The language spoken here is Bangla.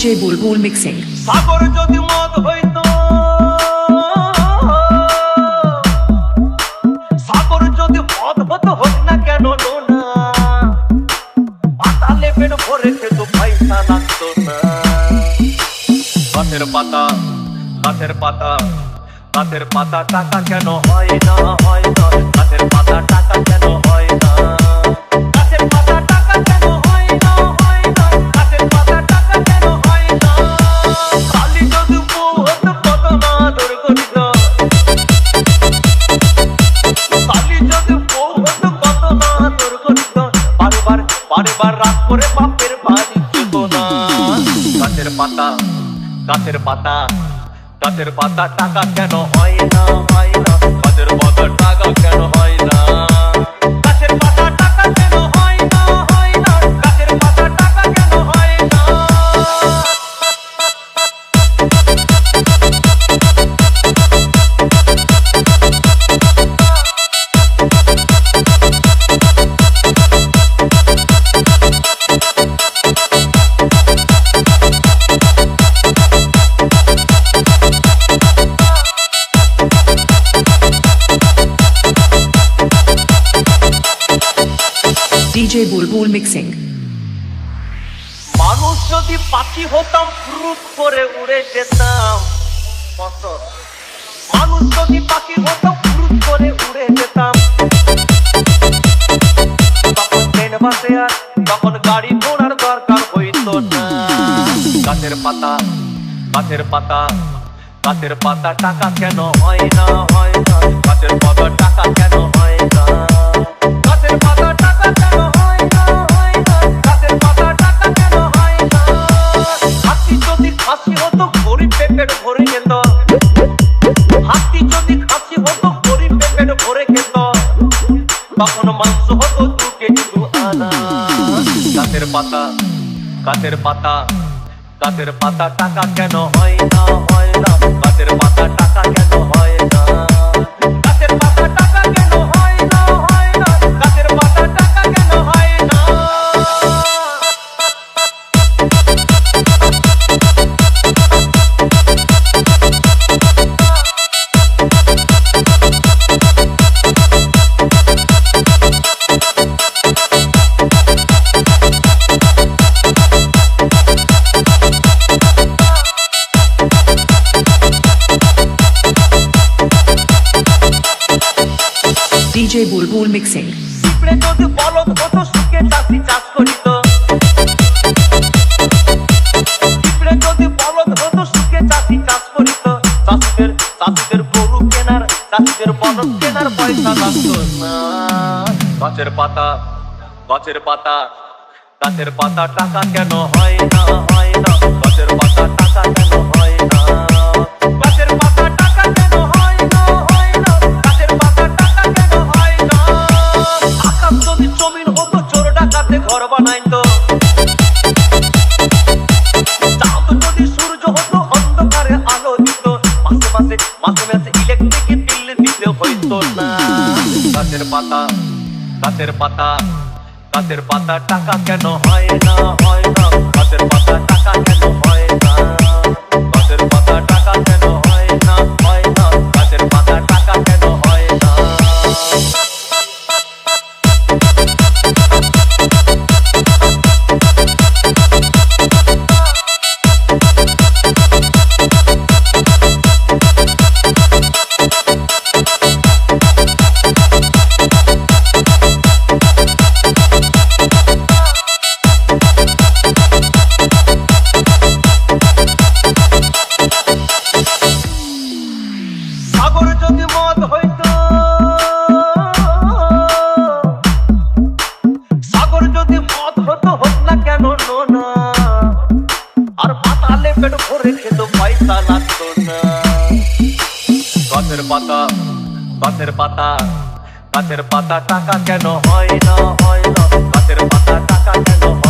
DJ Bulbul Mixing. সাগর যদি মদ হইতো, সাগর যদি মদ হতো, হোক না কেন লোনা, পাতালে পেট ভরে খেতো, পয়সা লাগতো না। গাছের পাতা, গাছের পাতা, গাছের পাতা, টাকা কেন হয় না, হয় না। গাছের পাতা, টাকা কেন হয় না, গাছের পাতা, টাকা কেন হয় না, হয় না। গাছের পাতা, টাকা কেন হয় না। কালি যদি বউ হতো, কত না আদর করিত। কালি যদি বউ হতো, কত না আদর করিত। বারবার বারবার রাগ করে বাপের বাড়ি যেত না। গাছের পাতা, গাছের পাতা, গাছের পাতা, টাকা কেন হয় না, হয় না। গাছের পাতা, টাকা কেন হয় না। গাছের পাতা, টাকা কেন হয় না, হয় না। গাছের পাতা, টাকা কেন হয় না। DJ Bulbul Mixing. মানুষ যদি পাখি হতাম, ফুরুত করে উড়ে যেতাম। কত মানুষ যদি পাখি হতাম, ফুরুত করে উড়ে যেতাম। তখন ট্রেন বাসে আর তখন গাড়ি ঘোড়ার দরকার হইতো না। গাছের পাতা, গাছের পাতা, গাছের পাতা, টাকা কেন হয় না, হয় না। গাছের পাতা, টাকা কেন হয় না। গাছের পাতা, টাকা কেন হয় না, হয় না। গাছের পাতা, টাকা কেন হয় না। হাতি যদি খাসি হতো, গরিব পেট ভরে যেত। হাতি যদি খাসি হতো, গরিব পেট ভরে খেত। তখন মাংস হতো 2 কেজি 2 আনা। গাছের পাতা, গাছের পাতা, গাছের পাতা, টাকা কেন হয় না, হয় না। গাছের পাতা, টাকা কেন হয় না। গাছের পাতা, টাকা কেন হয় না, হয় না। গাছের পাতা, টাকা কেন হয় না। DJ Bulbul Mixing. পিঁপড়ে যদি বলদ হতো, সুখে চাষি চাষ করিত। পিঁপড়ে যদি বলদ হতো, সুখে চাষি চাষ করিত। চাষিদের গরু কেনার, চাষিদের বলদ কেনার পয়সা লাগতো না। গাছের পাতা, গাছের পাতা, গাছের পাতা, টাকা কেন হয় না, হয় না। গাছের পাতা, টাকা কেন হয় না। গাছের পাতা, টাকা কেন হয় না, হয় না। গাছের পাতা, টাকা কেন হয় না। আকাশ যদি জমিন হতো, চোর ডাকাতে ঘর বানাইতো। চাঁদ যদি সূর্য হতো, অন্ধকারে আলো দিত। মাসে মাসে মাসে মাসে ইলেকট্রিক বিল দিতে হইতো না। গাছের পাতা, গাছের পাতা, গাছের পাতা, টাকা কেন হয় না, হয় না। গাছের পাতা, টাকা কেন হয় না। গাছের পাতা, টাকা কেন হয় না, হয় না। গাছের পাতা, টাকা কেন হয় না। সাগর যদি মদ হইতো, সাগর যদি মদ হতো, হোক না কেন লোনা, আর পাতালে পেট ভরে খেতো, পয়সা লাগতো না। গাছের পাতা, গাছের পাতা, গাছের পাতা, টাকা কেন হয় না, হয় না। গাছের পাতা, টাকা কেন হয় না।